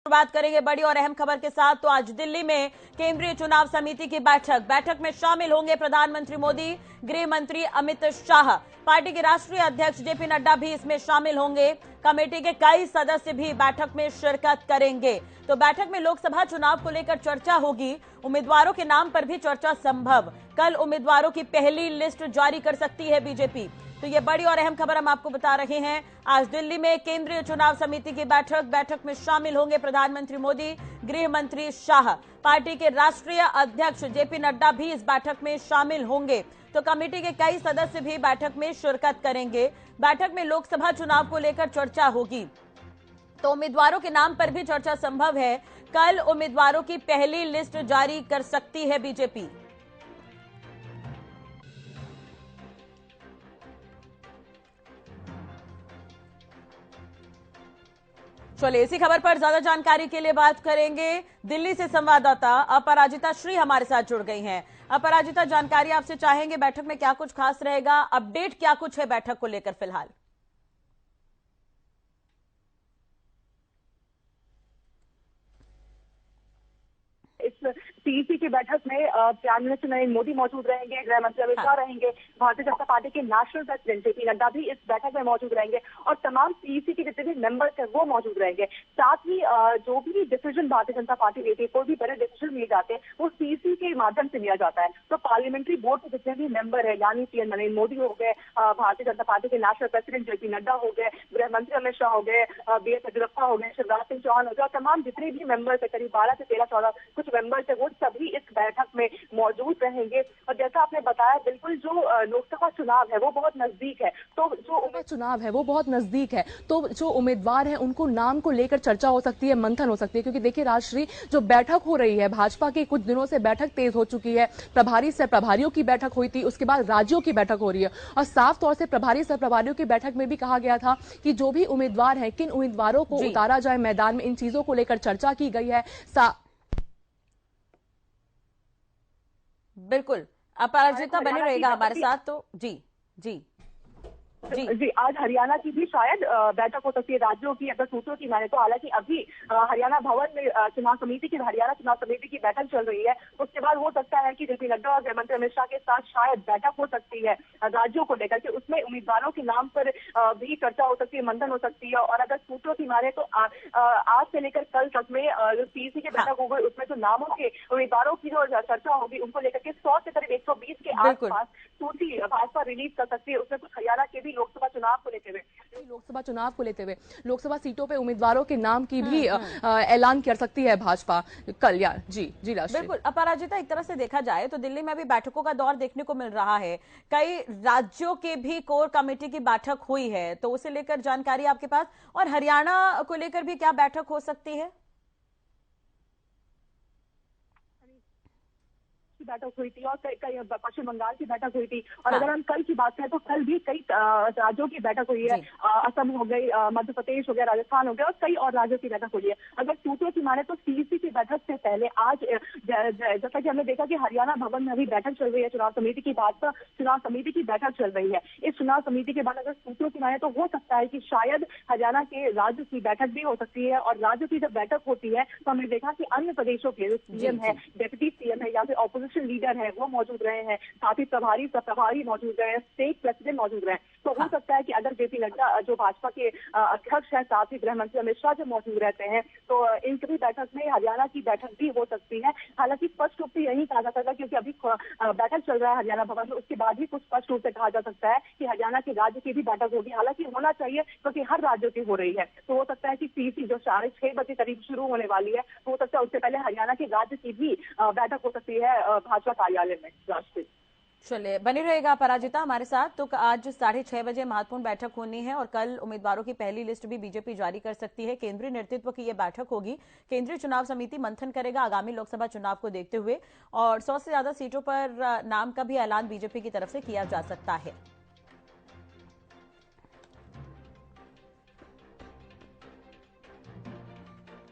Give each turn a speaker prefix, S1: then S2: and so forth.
S1: बात करेंगे बड़ी और अहम खबर के साथ। तो आज दिल्ली में केंद्रीय चुनाव समिति की बैठक में शामिल होंगे प्रधानमंत्री मोदी, गृह मंत्री अमित शाह, पार्टी के राष्ट्रीय अध्यक्ष जेपी नड्डा भी इसमें शामिल होंगे। कमेटी के कई सदस्य भी बैठक में शिरकत करेंगे। तो बैठक में लोकसभा चुनाव को लेकर चर्चा होगी। उम्मीदवारों के नाम पर भी चर्चा संभव। कल उम्मीदवारों की पहली लिस्ट जारी कर सकती है बीजेपी। तो ये बड़ी और अहम खबर हम आपको बता रहे हैं। आज दिल्ली में केंद्रीय चुनाव समिति की बैठक में शामिल होंगे प्रधानमंत्री मोदी, गृह मंत्री शाह, पार्टी के राष्ट्रीय अध्यक्ष जेपी नड्डा भी इस बैठक में शामिल होंगे। तो कमेटी के कई सदस्य भी बैठक में शिरकत करेंगे। बैठक में लोकसभा चुनाव को लेकर चर्चा होगी। तो उम्मीदवारों के नाम पर भी चर्चा संभव है। कल उम्मीदवारों की पहली लिस्ट जारी कर सकती है बीजेपी। चलिए इसी खबर पर ज्यादा जानकारी के लिए बात करेंगे। दिल्ली से संवाददाता अपराजिता श्री हमारे साथ जुड़ गई हैं। अपराजिता, जानकारी आपसे चाहेंगे बैठक में क्या कुछ खास रहेगा, अपडेट क्या कुछ है बैठक को लेकर फिलहाल?
S2: इस सीईसी की बैठक में प्रधानमंत्री नरेंद्र मोदी मौजूद रहेंगे, गृह मंत्री अमित शाह रहेंगे, भारतीय जनता पार्टी के नेशनल प्रेसिडेंट जेपी नड्डा भी इस बैठक में मौजूद रहेंगे और तमाम सीईसी के जितने भी मेंबर्स हैं वो मौजूद रहेंगे। साथ ही जो भी डिसीजन भारतीय जनता पार्टी लेती है, कोई भी बड़े डिसीजन लिए जाते हैं वो सीईसी के माध्यम से लिया जाता है। तो पार्लियामेंट्री बोर्ड के जितने भी मेंबर है, यानी पीएम नरेंद्र मोदी हो गए, भारतीय जनता पार्टी के नेशनल प्रेसिडेंट जेपी नड्डा हो गए, गृह मंत्री अमित शाह हो गए, बीएस येदियुरप्पा हो गए, शिवराज सिंह चौहान हो गए, तमाम जितने भी मेंबर्स है, करीब 12 से 13-14 कुछ मेंबर्स है, वो सभी इस बैठक में मौजूद रहेंगे। और जैसा आपने बताया, बिल्कुल जो लोकसभा चुनाव है वो बहुत नजदीक है, तो जो उम्मीदवार हैं उनको नाम को लेकर चर्चा हो सकती है, मंथन हो सकती है। क्योंकि देखिए राष्ट्रीय जो बैठक हो रही है, भाजपा की कुछ दिनों से बैठक तेज हो चुकी है। प्रभारी सह प्रभारियों की बैठक हुई थी, उसके बाद राज्यों की बैठक हो रही है और साफ तौर से प्रभारी सह प्रभारियों की बैठक में भी कहा गया था कि जो भी उम्मीदवार हैं, किन उम्मीदवारों को उतारा जाए मैदान में, इन चीजों को लेकर चर्चा की गई है।
S1: बिल्कुल, अपराजिता बने रहेगा हमारे साथ। तो जी जी
S2: जी, आज हरियाणा की भी शायद बैठक हो सकती है राज्यों की, अगर सूत्रों की माने तो। हालांकि अभी हरियाणा भवन में हरियाणा चुनाव समिति की बैठक चल रही है। उसके बाद हो सकता है कि जेपी नड्डा और गृह मंत्री अमित शाह के साथ शायद बैठक हो सकती है राज्यों को लेकर के। उसमें उम्मीदवारों के नाम पर भी चर्चा हो सकती है, मंथन हो सकती है। और अगर सूत्रों की माने तो आज से लेकर कल तक में जो सीईसी की बैठक होगी, उसमें जो नामों के उम्मीदवारों की जो चर्चा होगी, उनको लेकर के 100 से करीब 120 के आसपास सूची भाजपा रिलीज कर सकती है। उसमें कुछ हरियाणा के भी लोकसभा चुनाव को लेते हुए लोकसभा सीटों पे उम्मीदवारों के नाम की भी ऐलान कर सकती है भाजपा कल। या जी
S1: बिल्कुल अपराजिता, एक तरह से देखा जाए तो दिल्ली में भी बैठकों का दौर देखने को मिल रहा है। कई राज्यों के भी कोर कमेटी की बैठक हुई है, तो उसे लेकर जानकारी आपके पास, और हरियाणा को लेकर भी क्या बैठक हो सकती है?
S2: की बैठक हुई थी और कई पश्चिम बंगाल की बैठक हुई थी। और अगर हम कल की बात करें तो कल भी कई राज्यों की बैठक हुई है। असम हो गई, मध्य प्रदेश हो गया, राजस्थान हो गया और कई और राज्यों की बैठक हुई है। अगर सूत्रों की माने तो सीईसी की बैठक से पहले आज जैसा कि हमने देखा कि हरियाणा भवन में अभी बैठक चल रही है चुनाव समिति की, भाजपा चुनाव समिति की बैठक चल रही है। इस चुनाव समिति के बाद अगर सूत्रों की माने तो हो सकता है कि शायद हरियाणा के राज्य की बैठक भी हो सकती है। और राज्य की जब बैठक होती है तो हमने देखा कि अन्य प्रदेशों के जो सीएम है, डेप्यूटी सीएम है या फिर ऑपोजिशन लीडर है वो मौजूद रहे हैं, साथ ही प्रभारी मौजूद रहे हैं, स्टेट प्रेसिडेंट मौजूद रहे हैं। तो हो सकता है कि अगर जेपी नड्डा जो भाजपा के अध्यक्ष है, साथ ही गृह मंत्री अमित शाह जो मौजूद रहते हैं, तो इनकी भी बैठक में हरियाणा की बैठक भी हो सकती है। हालांकि स्पष्ट रूप से यही कहा जा सकता है, क्योंकि अभी बैठक चल रहा है हरियाणा भवन में, उसके बाद ही कुछ स्पष्ट रूप से कहा जा सकता है कि हरियाणा के राज्य की भी बैठक होगी। हालांकि होना चाहिए क्योंकि हर राज्यों की हो रही है। तो हो सकता है कि सीईसी जो 6:30 बजे करीब शुरू होने वाली है, तो हो सकता है उससे पहले हरियाणा के राज्य की भी बैठक हो सकती है भाजपा कार्यालय में राष्ट्रीय।
S1: चलिए बनी रहेगा पराजिता हमारे साथ। तो आज 6:30 बजे महत्वपूर्ण बैठक होनी है और कल उम्मीदवारों की पहली लिस्ट भी बीजेपी जारी कर सकती है। केंद्रीय नेतृत्व की यह बैठक होगी। केंद्रीय चुनाव समिति मंथन करेगा आगामी लोकसभा चुनाव को देखते हुए, और 100 से ज्यादा सीटों पर नाम का भी ऐलान बीजेपी की तरफ से किया जा सकता है।